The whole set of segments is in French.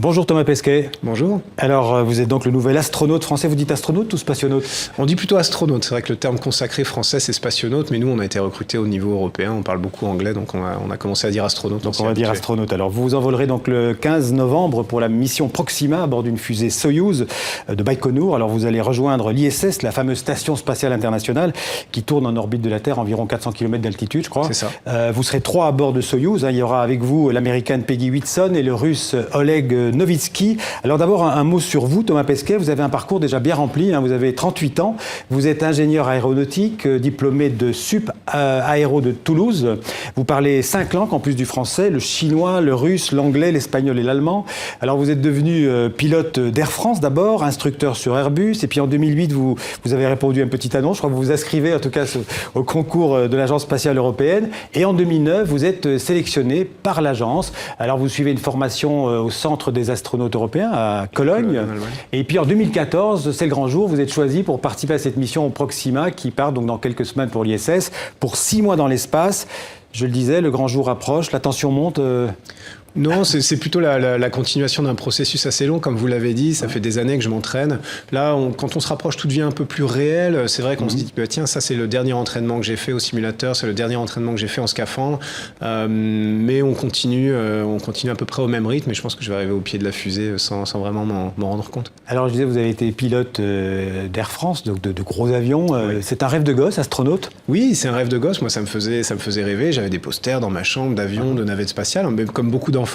Bonjour Thomas Pesquet. Bonjour. Alors, vous êtes donc le nouvel astronaute français. Vous dites astronaute ou spationaute? On dit plutôt astronaute. C'est vrai que le terme consacré français, c'est spationaute, mais nous, on a été recrutés au niveau européen. On parle beaucoup anglais, donc on a commencé à dire astronaute. Donc on va dire astronaute. Alors, vous vous envolerez donc le 15 novembre pour la mission Proxima à bord d'une fusée Soyouz de Baïkonour. Alors, vous allez rejoindre l'ISS, la fameuse station spatiale internationale qui tourne en orbite de la Terre, environ 400 km d'altitude, je crois. C'est ça. Vous serez 3 à bord de Soyouz. Il y aura avec vous l'américaine Peggy Whitson et le russe Oleg Novitsky. Alors d'abord, un mot sur vous, Thomas Pesquet. Vous avez un parcours déjà bien rempli. Vous avez 38 ans. Vous êtes ingénieur aéronautique, diplômé de Sup Aéro de Toulouse. Vous parlez 5 langues en plus du français, le chinois, le russe, l'anglais, l'espagnol et l'allemand. Alors vous êtes devenu pilote d'Air France d'abord, instructeur sur Airbus. Et puis en 2008, vous avez répondu à une petite annonce. Je crois que vous vous inscrivez en tout cas au concours de l'Agence spatiale européenne. Et en 2009, vous êtes sélectionné par l'agence. Alors vous suivez une formation au Centre des astronautes européens à Cologne. Et puis en 2014, c'est le grand jour, vous êtes choisi pour participer à cette mission Proxima qui part donc dans quelques semaines pour l'ISS, pour 6 mois dans l'espace. Je le disais, le grand jour approche, la tension monte. Non, c'est plutôt la continuation d'un processus assez long, comme vous l'avez dit. Ça fait des années que je m'entraîne. Là, quand on se rapproche, tout devient un peu plus réel. C'est vrai qu'on se dit, tiens, ça c'est le dernier entraînement que j'ai fait au simulateur, c'est le dernier entraînement que j'ai fait en scaphandre. Mais on continue à peu près au même rythme. Et je pense que je vais arriver au pied de la fusée sans vraiment m'en rendre compte. Alors, je disais, vous avez été pilote d'Air France, donc de gros avions. Oui. C'est un rêve de gosse, astronaute? Oui, c'est un rêve de gosse. Moi, ça me faisait rêver. J'avais des posters dans ma chambre d'avions, de navettes spatiales, même comme beaucoup d'enfants.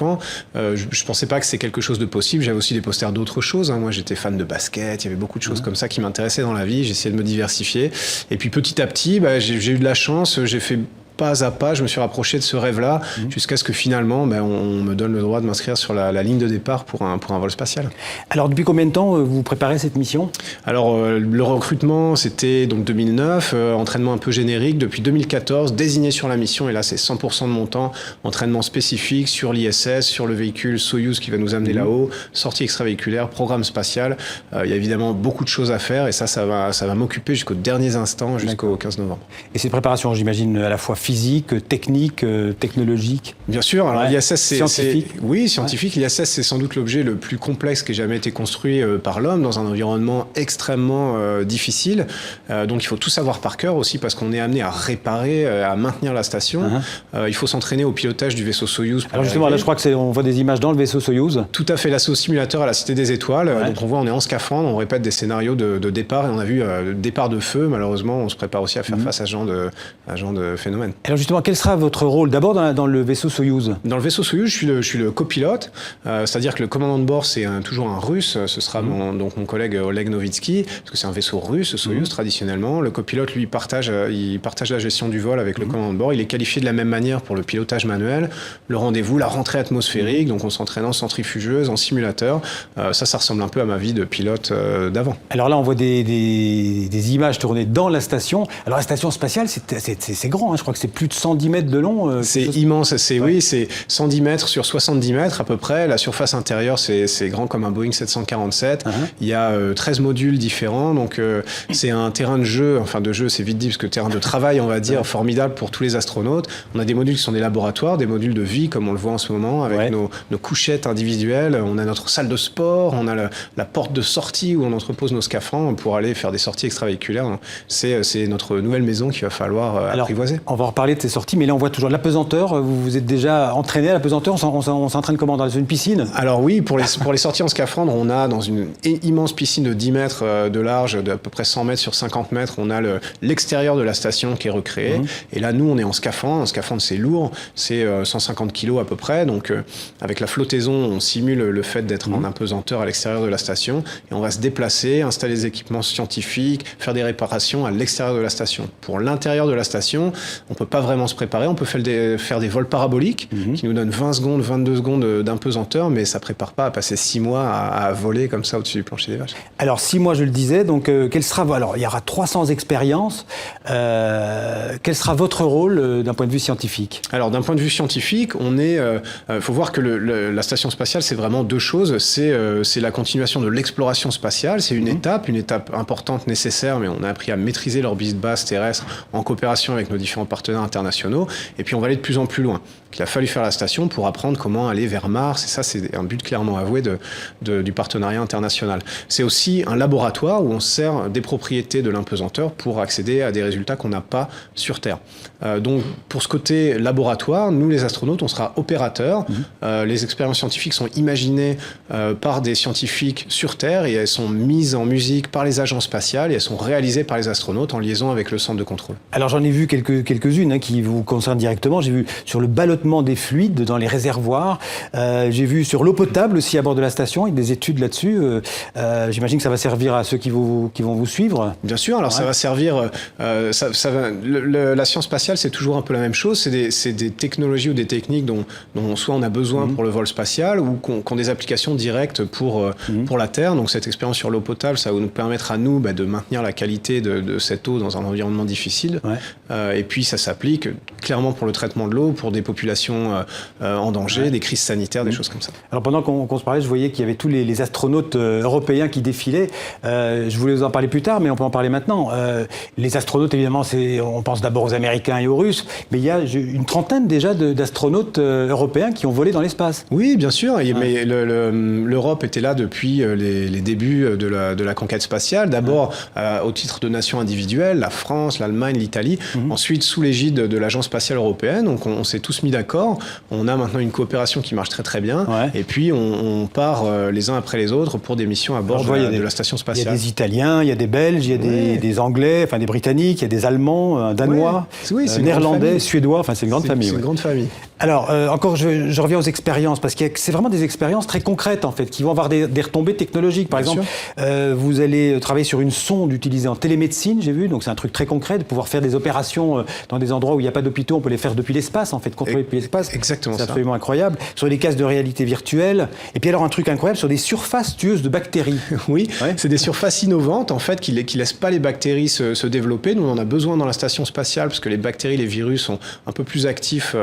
Je pensais pas que c'est quelque chose de possible. J'avais aussi des posters d'autres choses. Moi, j'étais fan de basket. Il y avait beaucoup de choses comme ça qui m'intéressaient dans la vie. J'essayais de me diversifier. Et puis, petit à petit, j'ai eu de la chance. J'ai fait pas à pas, je me suis rapproché de ce rêve-là jusqu'à ce que finalement, on me donne le droit de m'inscrire sur la ligne de départ pour un vol spatial. Alors, depuis combien de temps vous préparez cette mission? Alors, le recrutement, c'était donc 2009, entraînement un peu générique. Depuis 2014, désigné sur la mission, et là, c'est 100% de mon temps, entraînement spécifique sur l'ISS, sur le véhicule Soyouz qui va nous amener là-haut, sortie extravéhiculaire, programme spatial. Il y a évidemment beaucoup de choses à faire, et ça va m'occuper jusqu'aux derniers instants, jusqu'au 15 novembre. Et cette préparation, j'imagine, à la fois physique, technique, technologique? Bien sûr. Alors l'ISS, c'est scientifique. Oui, scientifique. Ouais. L'ISS, c'est sans doute l'objet le plus complexe qui ait jamais été construit par l'homme dans un environnement extrêmement difficile. Donc il faut tout savoir par cœur aussi parce qu'on est amené à réparer, à maintenir la station. Il faut s'entraîner au pilotage du vaisseau Soyouz. Alors justement, là, je crois que on voit des images dans le vaisseau Soyouz. Tout à fait. Là, c'est au simulateur à la Cité des Étoiles. Ouais. Donc on voit, on est en scaphandre, on répète des scénarios de départ et on a vu départ de feu. Malheureusement, on se prépare aussi à faire face à ce genre de phénomène. Alors justement, quel sera votre rôle d'abord dans le vaisseau Soyouz? Dans le vaisseau Soyouz, je suis le copilote, c'est-à-dire que le commandant de bord, c'est toujours un russe, ce sera mon collègue Oleg Novitsky, parce que c'est un vaisseau russe, Soyouz, traditionnellement. Le copilote, lui, partage la gestion du vol avec le commandant de bord. Il est qualifié de la même manière pour le pilotage manuel, le rendez-vous, la rentrée atmosphérique, donc on s'entraîne en centrifugeuse, en simulateur. Ça ressemble un peu à ma vie de pilote d'avant. Alors là, on voit des images tournées dans la station. Alors la station spatiale, c'est grand, je crois que c'est plus de 110 mètres de long. C'est immense, oui, c'est 110 mètres sur 70 mètres à peu près. La surface intérieure, c'est grand comme un Boeing 747. Il y a 13 modules différents, donc c'est un terrain de jeu, c'est vite dit, parce que terrain de travail, on va dire, formidable pour tous les astronautes. On a des modules qui sont des laboratoires, des modules de vie, comme on le voit en ce moment, avec nos couchettes individuelles. On a notre salle de sport, on a la porte de sortie où on entrepose nos scaphandres pour aller faire des sorties extravéhiculaires. C'est notre nouvelle maison qu'il va falloir apprivoiser. On va reparler de ces sorties, mais là on voit toujours l'apesanteur. Vous êtes déjà entraîné à l'apesanteur? On s'entraîne comment? Dans une piscine? Alors oui, pour les sorties en scaphandre, on a dans une immense piscine de 10 mètres de large, d'à peu près 100 mètres sur 50 mètres, on a l'extérieur de la station qui est recréé. Et là, nous, on est en scaphandre. Un scaphandre, c'est lourd, c'est 150 kilos à peu près. Donc avec la flottaison, on simule le fait d'être en apesanteur à l'extérieur de la station. Et on va se déplacer, installer des équipements scientifiques, faire des réparations à l'extérieur de la station. Pour l'intérieur de la station, on peut pas vraiment se préparer. On peut faire des vols paraboliques qui nous donnent 20 secondes, 22 secondes d'impesanteur, mais ça prépare pas à passer 6 mois à voler comme ça au-dessus du plancher des vaches. Alors 6 mois, je le disais, donc quel sera... Alors il y aura 300 expériences. Quel sera votre rôle d'un point de vue scientifique? Alors d'un point de vue scientifique, faut voir que la station spatiale, c'est vraiment deux choses. C'est la continuation de l'exploration spatiale. C'est une étape importante, nécessaire, mais on a appris à maîtriser l'orbite basse terrestre en coopération avec nos différents partenaires partenaires internationaux. Et puis on va aller de plus en plus loin. Il a fallu faire la station pour apprendre comment aller vers Mars. Et ça, c'est un but clairement avoué du partenariat international. C'est aussi un laboratoire où on sert des propriétés de l'impesanteur pour accéder à des résultats qu'on n'a pas sur Terre. Donc, pour ce côté laboratoire, nous, les astronautes, on sera opérateurs. Les expériences scientifiques sont imaginées par des scientifiques sur Terre et elles sont mises en musique par les agences spatiales et elles sont réalisées par les astronautes en liaison avec le centre de contrôle. Alors, j'en ai vu quelques-unes qui vous concernent directement. J'ai vu sur le ballottement des fluides dans les réservoirs. J'ai vu sur l'eau potable aussi à bord de la station, il y a des études là-dessus. J'imagine que ça va servir à ceux qui vont vous suivre. Bien sûr, alors ça va servir... la science spatiale, c'est toujours un peu la même chose. C'est des technologies ou des techniques dont soit on a besoin pour le vol spatial ou qu'on des applications directes pour la Terre. Donc cette expérience sur l'eau potable, ça va nous permettre à nous de maintenir la qualité de cette eau dans un environnement difficile. Et puis ça s'applique clairement pour le traitement de l'eau, pour des populations en danger, des crises sanitaires, des choses comme ça. Alors pendant qu'on se parlait, je voyais qu'il y avait tous les astronautes européens qui défilaient. Je voulais vous en parler plus tard, mais on peut en parler maintenant. Les astronautes, évidemment, on pense d'abord aux Américains et aux Russes, mais il y a une trentaine déjà d'astronautes européens qui ont volé dans l'espace. Oui, bien sûr, mais l'Europe était là depuis les débuts de la conquête spatiale. D'abord, au titre de nations individuelles, la France, l'Allemagne, l'Italie. Ensuite, sous l'égide de l'Agence spatiale européenne. Donc on s'est tous mis d'accord. On a maintenant une coopération qui marche très très bien. Et puis on part les uns après les autres pour des missions à bord de la station spatiale. Il y a des Italiens, il y a des Belges, il y a des Anglais, enfin des Britanniques, il y a des Allemands, Danois, Néerlandais, Suédois. Enfin c'est une grande famille. C'est une grande famille. Alors, encore, je reviens aux expériences, parce que c'est vraiment des expériences très concrètes, en fait, qui vont avoir des retombées technologiques. Par exemple, vous allez travailler sur une sonde utilisée en télémédecine, j'ai vu, donc c'est un truc très concret, de pouvoir faire des opérations dans des endroits où il n'y a pas d'hôpitaux, on peut les faire depuis l'espace, en fait, contrôler depuis l'espace. Exactement ça. C'est absolument incroyable. Sur des casques de réalité virtuelle, et puis alors un truc incroyable, sur des surfaces tueuses de bactéries. Oui, c'est des surfaces innovantes, en fait, qui laissent pas les bactéries se développer. Nous, on en a besoin dans la station spatiale, parce que les bactéries, les virus sont un peu plus actifs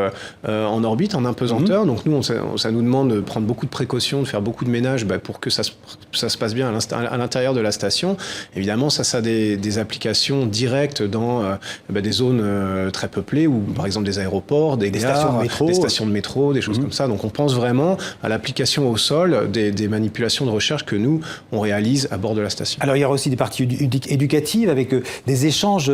en orbite, en impesanteur. Donc nous, ça nous demande de prendre beaucoup de précautions, de faire beaucoup de ménage pour que ça se passe bien à l'intérieur de la station. Évidemment, ça a des applications directes dans des zones très peuplées, ou par exemple des aéroports, des gares, des stations de métro, des choses comme ça. Donc on pense vraiment à l'application au sol des manipulations de recherche que nous, on réalise à bord de la station. Alors il y aura aussi des parties éducatives avec des échanges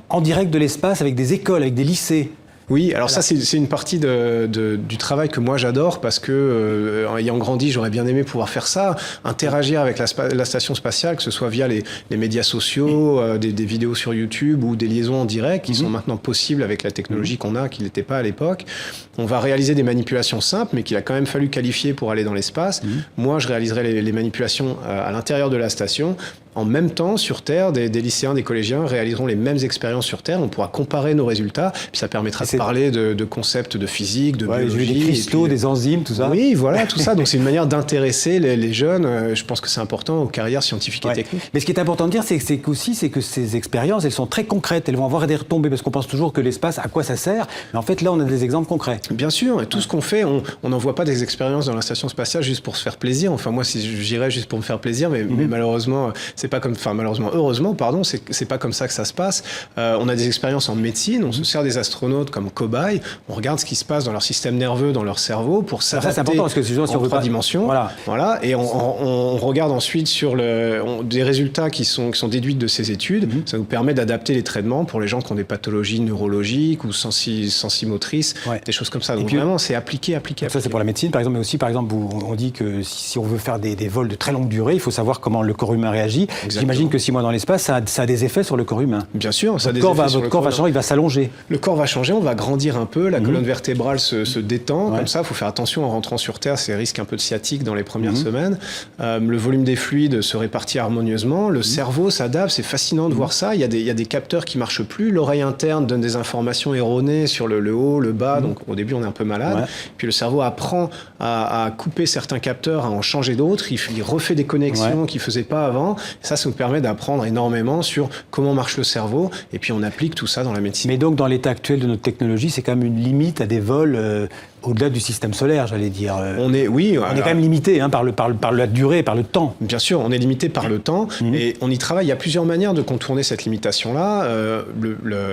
en direct de l'espace avec des écoles, avec des lycées. Oui, alors ça c'est une partie du travail que moi j'adore parce que ayant grandi, j'aurais bien aimé pouvoir faire ça, interagir avec la station spatiale, que ce soit via les médias sociaux, des vidéos sur YouTube ou des liaisons en direct qui sont maintenant possibles avec la technologie qu'on a, qui n'était pas à l'époque. On va réaliser des manipulations simples, mais qu'il a quand même fallu qualifier pour aller dans l'espace. Moi, je réaliserai les manipulations à l'intérieur de la station. En même temps, sur Terre, des lycéens, des collégiens réaliseront les mêmes expériences sur Terre. On pourra comparer nos résultats, puis ça permettra de parler de concepts de physique, de biologie. Des cristaux, des enzymes, tout ça. Oui, voilà, tout ça. Donc c'est une manière d'intéresser les jeunes. Je pense que c'est important aux carrières scientifiques et techniques. Mais ce qui est important de dire, c'est que ces expériences, elles sont très concrètes. Elles vont avoir des retombées, parce qu'on pense toujours que l'espace, à quoi ça sert. Mais en fait, là, on a des exemples concrets. Bien sûr, et tout ce qu'on fait, on n'envoie pas des expériences dans la station spatiale juste pour se faire plaisir. Enfin, moi, si j'irais juste pour me faire plaisir, mais malheureusement, c'est pas comme, heureusement, c'est pas comme ça que ça se passe. On a des expériences en médecine, on se sert des astronautes comme cobayes, on regarde ce qui se passe dans leur système nerveux, dans leur cerveau, pour s'adapter. Ça, c'est important parce que si en 3 dimensions. Voilà. Et on regarde ensuite sur des résultats qui sont déduits de ces études. Ça nous permet d'adapter les traitements pour les gens qui ont des pathologies neurologiques ou sensimotrices, des choses comme ça. Donc vraiment, c'est appliqué. Ça, c'est pour la médecine, par exemple, mais aussi, par exemple, on dit que si on veut faire des vols de très longue durée, il faut savoir comment le corps humain réagit. J'imagine que 6 mois dans l'espace, ça a des effets sur le corps humain. Bien sûr, votre corps va changer, il va s'allonger. Le corps va changer, on va grandir un peu, la colonne vertébrale se détend, comme ça, il faut faire attention en rentrant sur Terre, c'est risque un peu de sciatique dans les premières semaines. Le volume des fluides se répartit harmonieusement, le cerveau s'adapte, c'est fascinant de voir ça, il y a des capteurs qui marchent plus, l'oreille interne donne des informations erronées sur le haut, le bas, donc au début on est un peu malade, puis le cerveau apprend à couper certains capteurs, à en changer d'autres, il refait des connexions qu'il ne faisait pas avant, ça nous permet d'apprendre énormément sur comment marche le cerveau, et puis on applique tout ça dans la médecine. Mais donc, dans l'état actuel de notre technologie, c'est quand même une limite à des vols au-delà du système solaire, j'allais dire. On est quand même limité par la durée, par le temps. Bien sûr, on est limité par le temps et on y travaille. Il y a plusieurs manières de contourner cette limitation-là.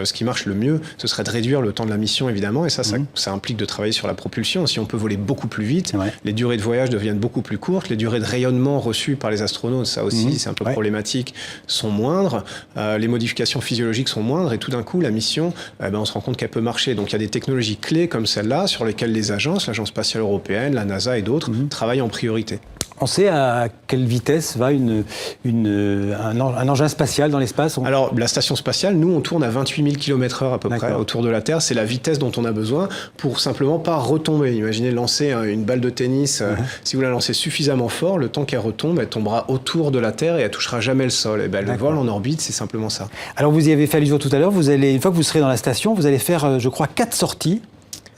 Ce qui marche le mieux, ce serait de réduire le temps de la mission, évidemment, et ça implique de travailler sur la propulsion. Si on peut voler beaucoup plus vite, les durées de voyage deviennent beaucoup plus courtes, les durées de rayonnement reçues par les astronautes, ça aussi, c'est un peu problématique, sont moindres, les modifications physiologiques sont moindres, et tout d'un coup, la mission, on se rend compte qu'elle peut marcher. Donc il y a des technologies clés comme celle-là, sur lesquelles les agences, l'Agence spatiale européenne, la NASA et d'autres, travaillent en priorité. On sait à quelle vitesse va un engin spatial dans l'espace? Alors, la station spatiale, nous, on tourne à 28 000 km/h à peu près autour de la Terre. C'est la vitesse dont on a besoin pour simplement pas retomber. Imaginez lancer une balle de tennis. Si vous la lancez suffisamment fort, le temps qu'elle retombe, elle tombera autour de la Terre et elle touchera jamais le sol. Et le vol en orbite, c'est simplement ça. Alors, vous y avez fait allusion tout à l'heure. Une fois que vous serez dans la station, vous allez faire, je crois, 4 sorties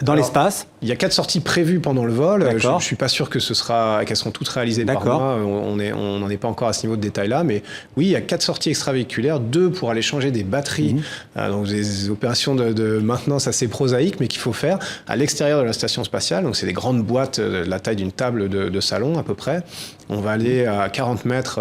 dans l'espace. Il y a 4 sorties prévues pendant le vol. Je ne suis pas sûr qu'elles seront toutes réalisées par moi. On n'en est pas encore à ce niveau de détail-là. Mais oui, il y a 4 sorties extravéhiculaires, 2 pour aller changer des batteries. Donc des opérations de maintenance assez prosaïques, mais qu'il faut faire à l'extérieur de la station spatiale. Donc c'est des grandes boîtes de la taille d'une table de salon à peu près. On va aller à 40 mètres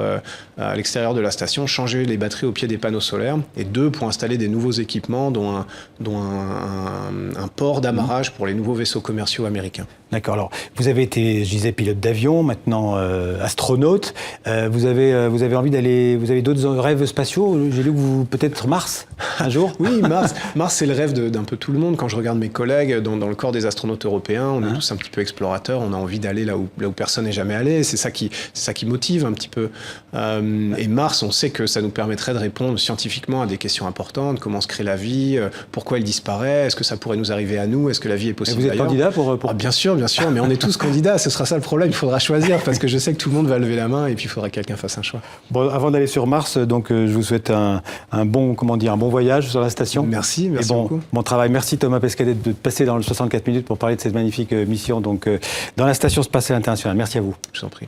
à l'extérieur de la station, changer les batteries au pied des panneaux solaires. Et 2 pour installer des nouveaux équipements, dont un port d'amarrage pour les nouveaux vaisseaux commerciaux américains. D'accord. Alors, vous avez été, je disais, pilote d'avion, maintenant astronaute. Vous avez envie d'aller... Vous avez d'autres rêves spatiaux? J'ai lu que peut-être Mars, un jour? Oui, Mars, c'est le rêve d'un peu tout le monde. Quand je regarde mes collègues dans le corps des astronautes européens, on est tous un petit peu explorateurs. On a envie d'aller là où personne n'est jamais allé. C'est ça qui motive un petit peu. Et Mars, on sait que ça nous permettrait de répondre scientifiquement à des questions importantes. Comment se crée la vie? Pourquoi elle disparaît? Est-ce que ça pourrait nous arriver à nous? Est-ce que la vie est possible ailleurs? Vous êtes candidat pour... Bien sûr, mais on est tous candidats. Ce sera ça le problème. Il faudra choisir parce que je sais que tout le monde va lever la main et puis il faudra que quelqu'un fasse un choix. Bon, avant d'aller sur Mars, donc je vous souhaite un bon voyage sur la station. Merci beaucoup. Bon travail. Merci Thomas Pesquet de passer dans le 64 minutes pour parler de cette magnifique mission donc dans la station spatiale internationale. Merci à vous. Je vous en prie.